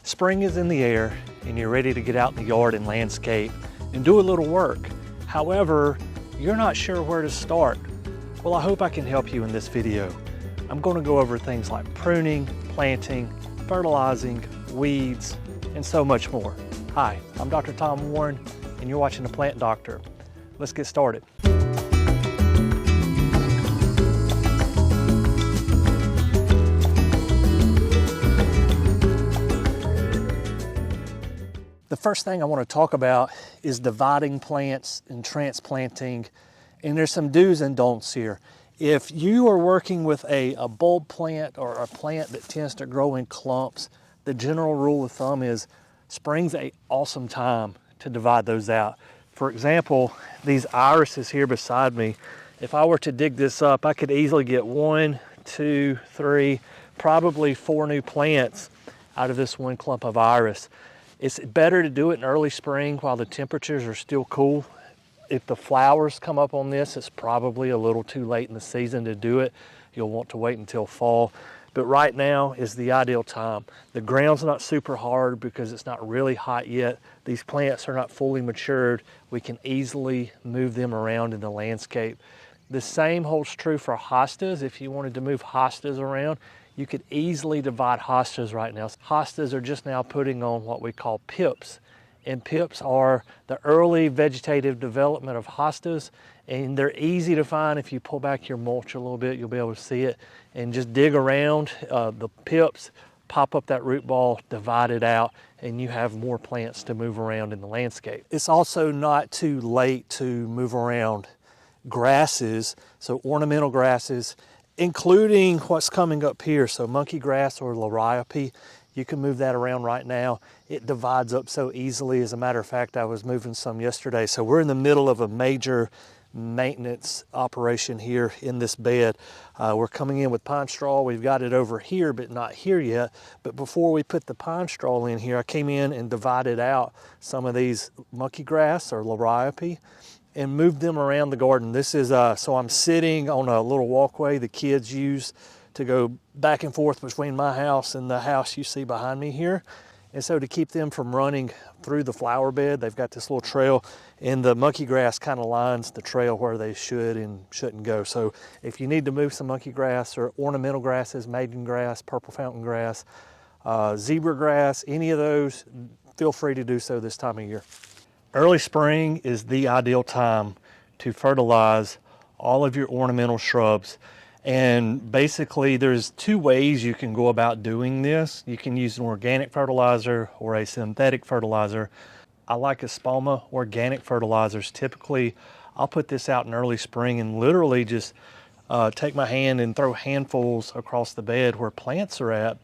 Spring is in the air and you're ready to get out in the yard and landscape and do a little work. However, you're not sure where to start. Well, I hope I can help you in this video. I'm going to go over things like pruning, planting, fertilizing, weeds, and so much more. Hi, I'm Dr. Tom Warren and you're watching The Plant Doctor. Let's get started. The first thing I want to talk about is dividing plants and transplanting, and there's some do's and don'ts here. If you are working with a bulb plant or a plant that tends to grow in clumps, the general rule of thumb is spring's an awesome time to divide those out. For example, these irises here beside me, if I were to dig this up, I could easily get 1, 2, 3, probably 4 new plants out of this one clump of iris. It's better to do it in early spring while the temperatures are still cool. If the flowers come up on this, it's probably a little too late in the season to do it. You'll want to wait until fall. But right now is the ideal time. The ground's not super hard because it's not really hot yet. These plants are not fully matured. We can easily move them around in the landscape. The same holds true for hostas. If you wanted to move hostas around, you could easily divide hostas right now. Hostas are just now putting on what we call pips. And pips are the early vegetative development of hostas, and they're easy to find. If you pull back your mulch a little bit, you'll be able to see it. And just dig around the pips, pop up that root ball, divide it out, and you have more plants to move around in the landscape. It's also not too late to move around grasses, so ornamental grasses, including what's coming up here. So monkey grass or liriope, you can move that around right now. It divides up so easily. As a matter of fact, I was moving some yesterday. So we're in the middle of a major maintenance operation here in this bed. We're coming in with pine straw. We've got it over here, but not here yet. But before we put the pine straw in here, I came in and divided out some of these monkey grass or liriope and moved them around the garden. This is, so I'm sitting on a little walkway the kids use to go back and forth between my house and the house you see behind me here. And so to keep them from running through the flower bed, they've got this little trail, and the monkey grass kind of lines the trail where they should and shouldn't go. So if you need to move some monkey grass or ornamental grasses, maiden grass, purple fountain grass, zebra grass, any of those, feel free to do so this time of year. Early spring is the ideal time to fertilize all of your ornamental shrubs. And basically there's 2 ways you can go about doing this. You can use an organic fertilizer or a synthetic fertilizer. I like Espalma organic fertilizers. Typically, I'll put this out in early spring and literally just take my hand and throw handfuls across the bed where plants are at.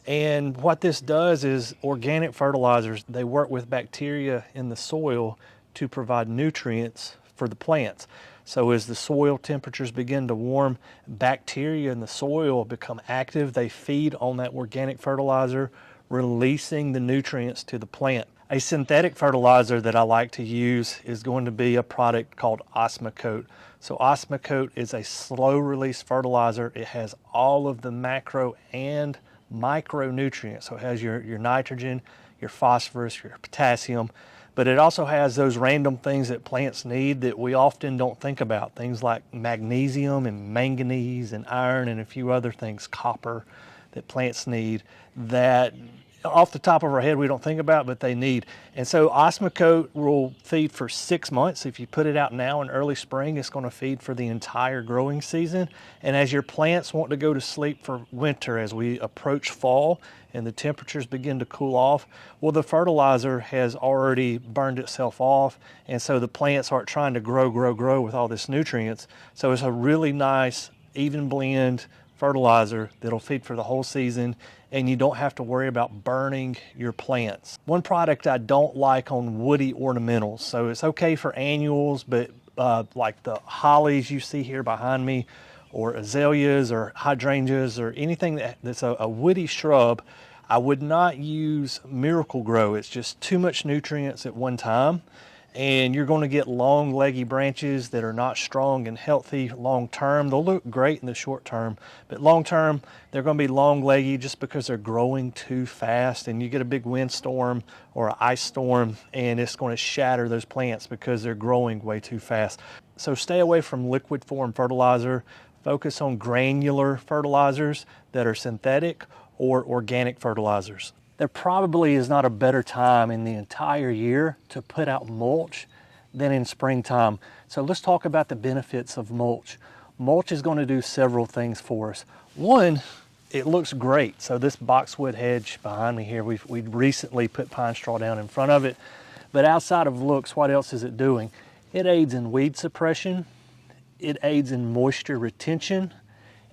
And what this does is organic fertilizers, they work with bacteria in the soil to provide nutrients for the plants. So as the soil temperatures begin to warm, bacteria in the soil become active. They feed on that organic fertilizer, releasing the nutrients to the plant. A synthetic fertilizer that I like to use is going to be a product called Osmocote. So Osmocote is a slow release fertilizer. It has all of the macro and micronutrients. So it has your nitrogen, your phosphorus, your potassium, but it also has those random things that plants need that we often don't think about. Things like magnesium and manganese and iron and a few other things, copper, that plants need that off the top of our head we don't think about, but they need. And so Osmocote will feed for 6 months. If you put it out now in early spring, it's going to feed for the entire growing season. And as your plants want to go to sleep for winter, as we approach fall and the temperatures begin to cool off, well, the fertilizer has already burned itself off, and so the plants aren't trying to grow with all this nutrients. So it's a really nice even blend fertilizer that'll feed for the whole season, and you don't have to worry about burning your plants. One product I don't like on woody ornamentals, so it's okay for annuals, but like the hollies you see here behind me, or azaleas or hydrangeas or anything that's a woody shrub, I would not use Miracle Grow. It's just too much nutrients at one time. and you're going to get long leggy branches that are not strong and healthy long term. They'll look great in the short term, but long term they're going to be long leggy just because they're growing too fast, and you get a big windstorm or an ice storm and it's going to shatter those plants because they're growing way too fast. So stay away from liquid form fertilizer. Focus on granular fertilizers that are synthetic or organic fertilizers. There probably is not a better time in the entire year to put out mulch than in springtime. So let's talk about the benefits of mulch. Mulch is going to do several things for us. One, it looks great. So this boxwood hedge behind me here, we recently put pine straw down in front of it. But outside of looks, what else is it doing? It aids in weed suppression. It aids in moisture retention.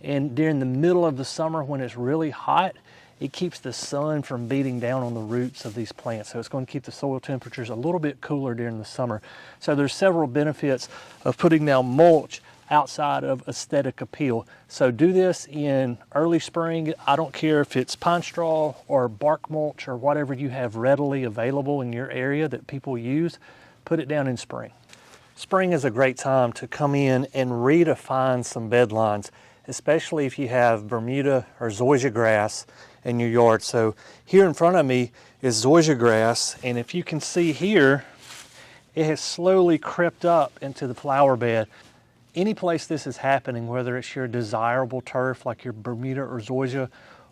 And during the middle of the summer when it's really hot, it keeps the sun from beating down on the roots of these plants. So it's going to keep the soil temperatures a little bit cooler during the summer. So there's several benefits of putting down mulch outside of aesthetic appeal. So do this in early spring. I don't care if it's pine straw or bark mulch or whatever you have readily available in your area that people use, put it down in spring. Spring is a great time to come in and redefine some bed lines, especially if you have Bermuda or zoysia grass in your yard. So here in front of me is zoysia grass, and if you can see here, it has slowly crept up into the flower bed. Any place this is happening, whether it's your desirable turf like your Bermuda or zoysia,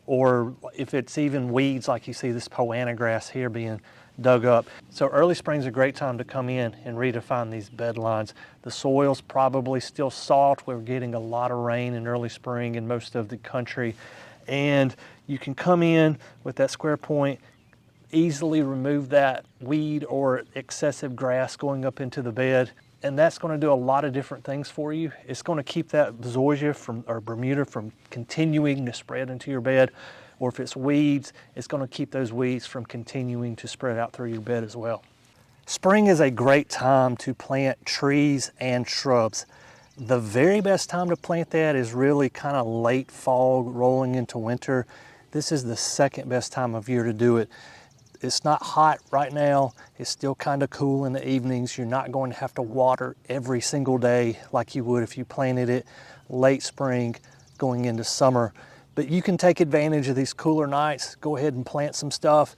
or if it's even weeds like you see this poana grass here being dug up. So early spring is a great time to come in and redefine these bed lines. The soil's probably still soft. We're getting a lot of rain in early spring in most of the country. And you can come in with that square point, easily remove that weed or excessive grass going up into the bed. And that's going to do a lot of different things for you. It's going to keep that zoysia or Bermuda from continuing to spread into your bed. Or if it's weeds, it's going to keep those weeds from continuing to spread out through your bed as well. Spring is a great time to plant trees and shrubs. The very best time to plant that is really kind of late fall rolling into winter. This is the second best time of year to do it. It's not hot right now. It's still kind of cool in the evenings. You're not going to have to water every single day like you would if you planted it late spring going into summer. But you can take advantage of these cooler nights. Go ahead and plant some stuff.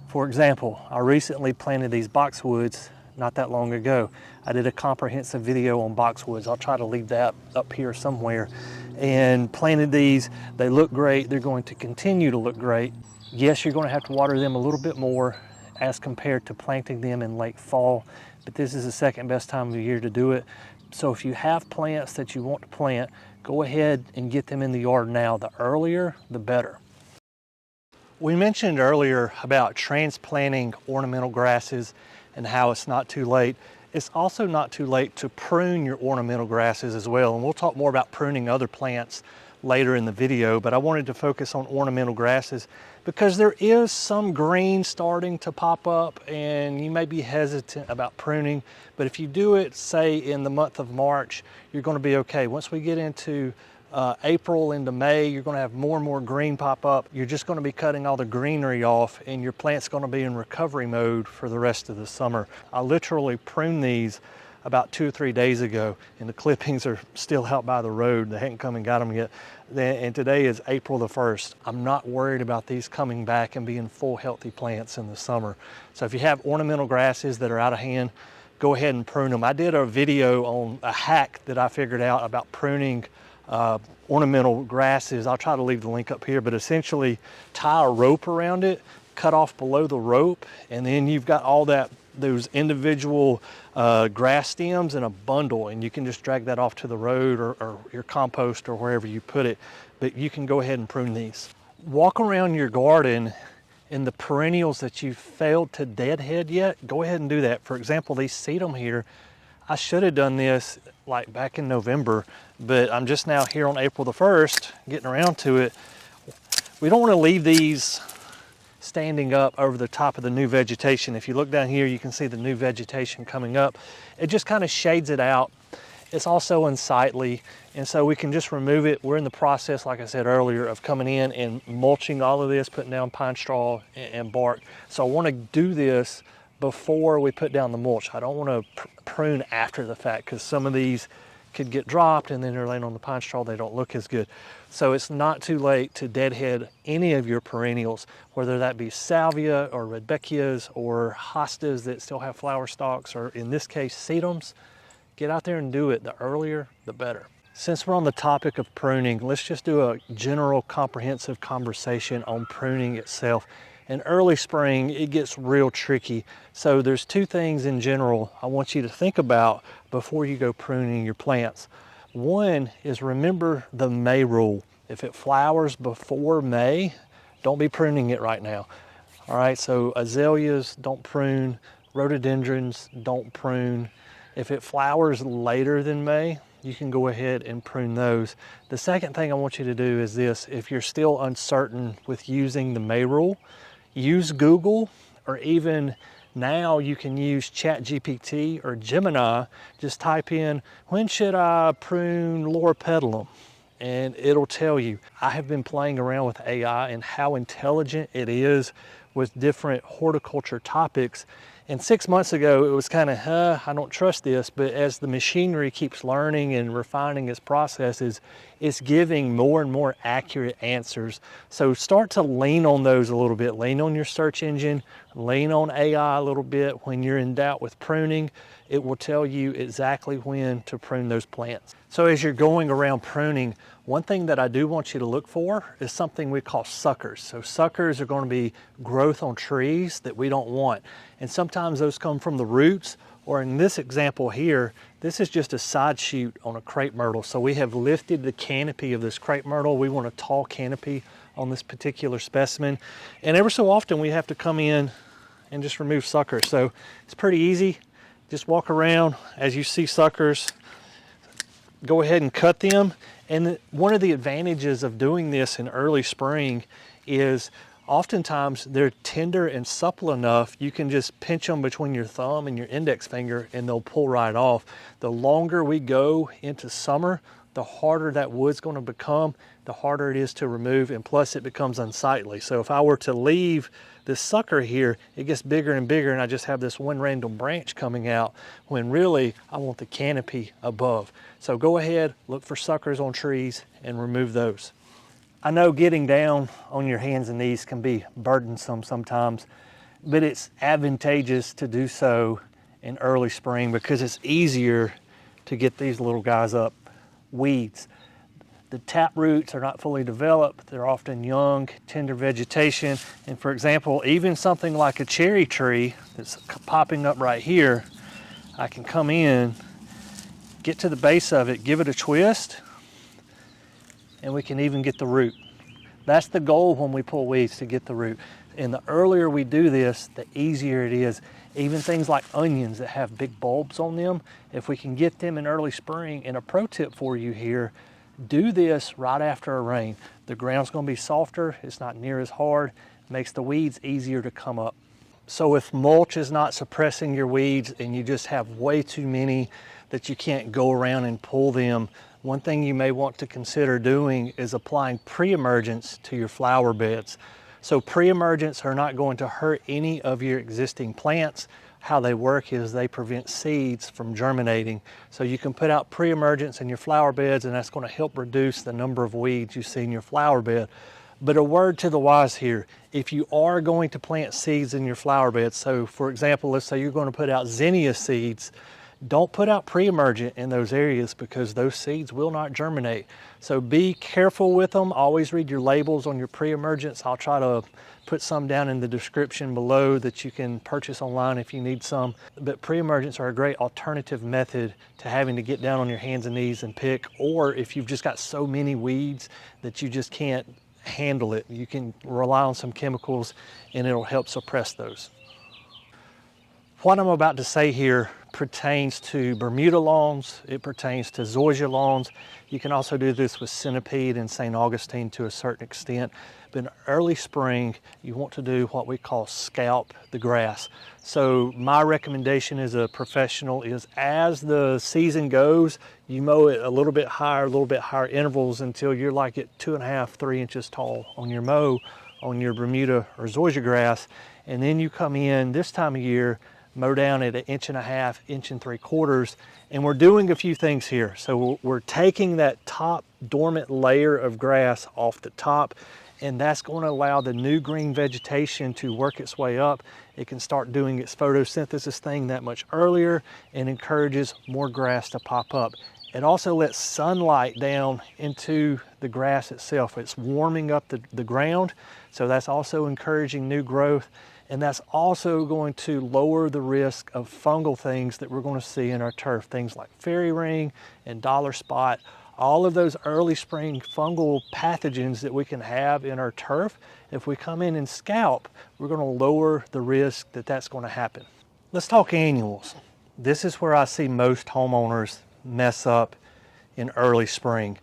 For example, I recently planted these boxwoods not that long ago. I did a comprehensive video on boxwoods. I'll try to leave that up here somewhere. And planted these. They look great. They're going to continue to look great. Yes, you're going to have to water them a little bit more as compared to planting them in late fall, but this is the second best time of the year to do it. So if you have plants that you want to plant, go ahead and get them in the yard now. The earlier, the better. We mentioned earlier about transplanting ornamental grasses and how it's not too late. It's also not too late to prune your ornamental grasses as well. And we'll talk more about pruning other plants later in the video, but I wanted to focus on ornamental grasses because there is some green starting to pop up and you may be hesitant about pruning, but if you do it, say in the month of March, you're going to be okay. Once we get into April into May, you're going to have more and more green pop up. You're just going to be cutting all the greenery off and your plant's going to be in recovery mode for the rest of the summer. I literally pruned these about 2 or 3 days ago, and the clippings are still out by the road. They hadn't come and got them yet. And today is April the 1st. I'm not worried about these coming back and being full healthy plants in the summer. So if you have ornamental grasses that are out of hand, go ahead and prune them. I did a video on a hack that I figured out about pruning ornamental grasses. I'll try to leave the link up here, but essentially tie a rope around it, cut off below the rope, and then you've got all those individual grass stems in a bundle, and you can just drag that off to the road or your compost or wherever you put it. But you can go ahead and prune these. Walk around your garden in the perennials that you've failed to deadhead yet. Go ahead and do that. For example, these sedum here, I should have done this like back in November, but I'm just now here on April the 1st getting around to it. We don't want to leave these standing up over the top of the new vegetation. If you look down here, you can see the new vegetation coming up. It just kind of shades it out. It's also unsightly, and so we can just remove it. We're in the process, like I said earlier, of coming in and mulching all of this, putting down pine straw and bark. So I want to do this before we put down the mulch. I don't want to prune after the fact, because some of these could get dropped and then they're laying on the pine straw, they don't look as good. So it's not too late to deadhead any of your perennials, whether that be salvia or rudbeckias or hostas that still have flower stalks, or in this case sedums. Get out there and do it. The earlier, the better. Since we're on the topic of pruning, let's just do a general comprehensive conversation on pruning itself. In early spring, it gets real tricky. So there's two things in general I want you to think about before you go pruning your plants. One is, remember the May rule. If it flowers before May, don't be pruning it right now. All right, so azaleas, don't prune. Rhododendrons, don't prune. If it flowers later than May, you can go ahead and prune those. The second thing I want you to do is this: if you're still uncertain with using the May rule, use Google, or even now you can use ChatGPT or Gemini. Just type in, when should I prune loropetalum? And it'll tell you. I have been playing around with AI and how intelligent it is with different horticulture topics. And 6 months ago, it was kind of, I don't trust this, but as the machinery keeps learning and refining its processes, it's giving more and more accurate answers. So start to lean on those a little bit. Lean on your search engine, lean on AI a little bit. When you're in doubt with pruning, it will tell you exactly when to prune those plants. So as you're going around pruning, one thing that I do want you to look for is something we call suckers. So suckers are going to be growth on trees that we don't want. And sometimes those come from the roots, or in this example here, this is just a side shoot on a crepe myrtle. So we have lifted the canopy of this crepe myrtle. We want a tall canopy on this particular specimen. And ever so often we have to come in and just remove suckers. So it's pretty easy. Just walk around. As you see suckers, go ahead and cut them. And one of the advantages of doing this in early spring is oftentimes they're tender and supple enough, you can just pinch them between your thumb and your index finger and they'll pull right off. The longer we go into summer, the harder that wood's going to become, the harder it is to remove, and plus it becomes unsightly. So if I were to leave this sucker here, it gets bigger and bigger and I just have this one random branch coming out, when really I want the canopy above. So go ahead, look for suckers on trees and remove those. I know getting down on your hands and knees can be burdensome sometimes, but it's advantageous to do so in early spring because it's easier to get these little guys up. Weeds. The tap roots are not fully developed. They're often young, tender vegetation. And for example, even something like a cherry tree that's popping up right here, I can come in, get to the base of it, give it a twist, and we can even get the root. That's the goal when we pull weeds, to get the root. And the earlier we do this, the easier it is. Even things like onions that have big bulbs on them, if we can get them in early spring, and a pro tip for you here, do this right after a rain. The ground's going to be softer, it's not near as hard, makes the weeds easier to come up. So if mulch is not suppressing your weeds and you just have way too many that you can't go around and pull them, one thing you may want to consider doing is applying pre-emergents to your flower beds. So pre-emergents are not going to hurt any of your existing plants. How they work is they prevent seeds from germinating. So you can put out pre-emergents in your flower beds and that's going to help reduce the number of weeds you see in your flower bed. But a word to the wise here, if you are going to plant seeds in your flower beds, so for example, let's say you're going to put out zinnia seeds, don't put out pre-emergent in those areas because those seeds will not germinate. So be careful with them. Always read your labels on your pre-emergents. I'll try to put some down in the description below that you can purchase online if you need some. But pre-emergents are a great alternative method to having to get down on your hands and knees and pick, or if you've just got so many weeds that you just can't handle it, you can rely on some chemicals and it'll help suppress those. What I'm about to say here pertains to Bermuda lawns, it pertains to zoysia lawns. You can also do this with centipede and St. Augustine to a certain extent. But in early spring, you want to do what we call scalp the grass. So my recommendation as a professional is, as the season goes, you mow it a little bit higher intervals until you're like at 2.5–3 inches tall on your mow on your Bermuda or zoysia grass. and then you come in this time of year, mow down at 1.5 inches, 1 3/4, and we're doing a few things here. So we're taking that top dormant layer of grass off the top, and that's going to allow the new green vegetation to work its way up. It can start doing its photosynthesis thing that much earlier and encourages more grass to pop up. It also lets sunlight down into the grass itself. It's warming up the ground, so that's also encouraging new growth. And that's also going to lower the risk of fungal things that we're going to see in our turf. Things like fairy ring and dollar spot, all of those early spring fungal pathogens that we can have in our turf. If we come in and scalp, we're going to lower the risk that that's going to happen. Let's talk annuals. This is where I see most homeowners mess up in early spring.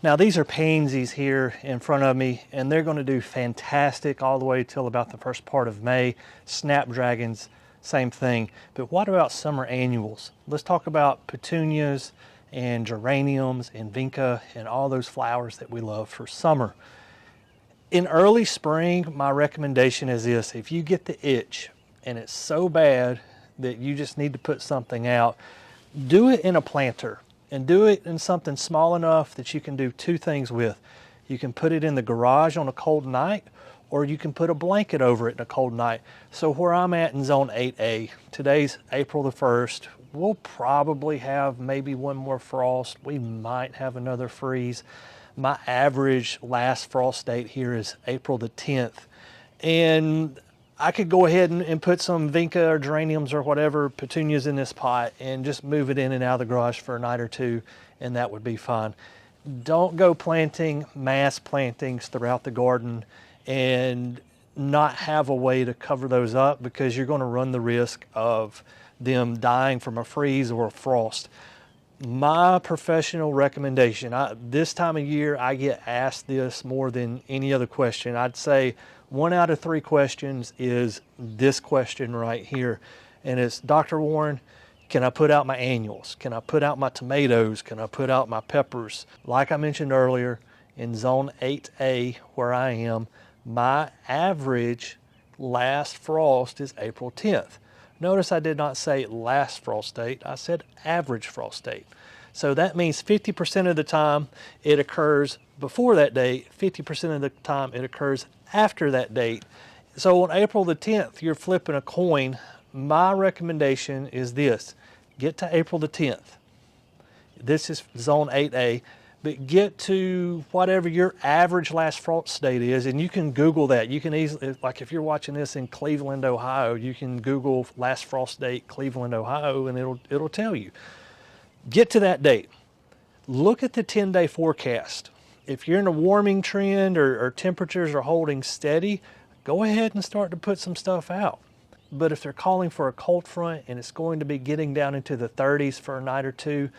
Now these are pansies here in front of me, and they're going to do fantastic all the way till about the first part of May. Snapdragons, same thing. But what about summer annuals? Let's talk about petunias and geraniums and vinca and all those flowers that we love for summer. In early spring, my recommendation is this: if you get the itch and it's so bad that you just need to put something out, do it in a planter. And do it in something small enough that you can do two things with. You can put it in the garage on a cold night, or you can put a blanket over it in a cold night. So where I'm at in zone 8A, today's April the 1st, we'll probably have maybe one more frost. We might have another freeze. My average last frost date here is April the 10th. And I could go ahead and put some vinca or geraniums or whatever, petunias in this pot, and just move it in and out of the garage for a night or two, and that would be fine. Don't go planting mass plantings throughout the garden and not have a way to cover those up, because you're going to run the risk of them dying from a freeze or a frost. My professional recommendation, this time of year I get asked this more than any other question. I'd say 1 out of 3 questions is this question right here, and it's, Dr. Warren, can I put out my annuals? Can I put out my tomatoes? Can I put out my peppers? Like I mentioned earlier, in zone 8A where I am, my average last frost is April 10th. Notice I did not say last frost date, I said average frost date. So that means 50% of the time it occurs before that date, 50% of the time it occurs after that date. So on April the 10th, you're flipping a coin. My recommendation is this: get to April the 10th. This is zone 8A, but get to whatever your average last frost date is, and you can Google that. You can easily, like if you're watching this in Cleveland, Ohio, you can Google last frost date Cleveland, Ohio, and it'll tell you. Get to that date. Look at the 10-day forecast. If you're in a warming trend or temperatures are holding steady, go ahead and start to put some stuff out. But if they're calling for a cold front and it's going to be getting down into the 30s for a night or two,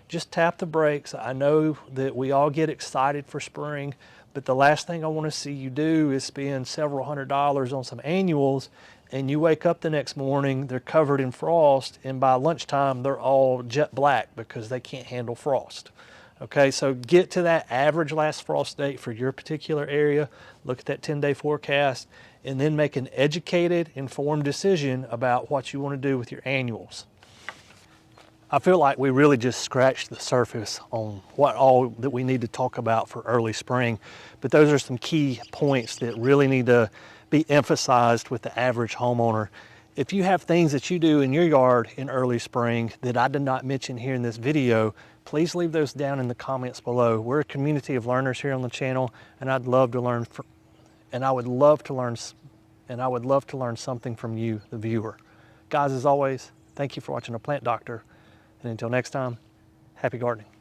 just tap the brakes. I know that we all get excited for spring, but the last thing I want to see you do is spend several $100s on some annuals, and you wake up the next morning, they're covered in frost, and by lunchtime they're all jet black because they can't handle frost. Okay, so get to that average last frost date for your particular area, look at that 10-day forecast, and then make an educated, informed decision about what you want to do with your annuals. I feel like we really just scratched the surface on what all that we need to talk about for early spring, but those are some key points that really need to be emphasized with the average homeowner. If you have things that you do in your yard in early spring that I did not mention here in this video, please leave those down in the comments below. We're a community of learners here on the channel, and I'd love to learn I would love to learn something from you, the viewer. Guys, as always, thank you for watching The Plant Doctor, and until next time, happy gardening.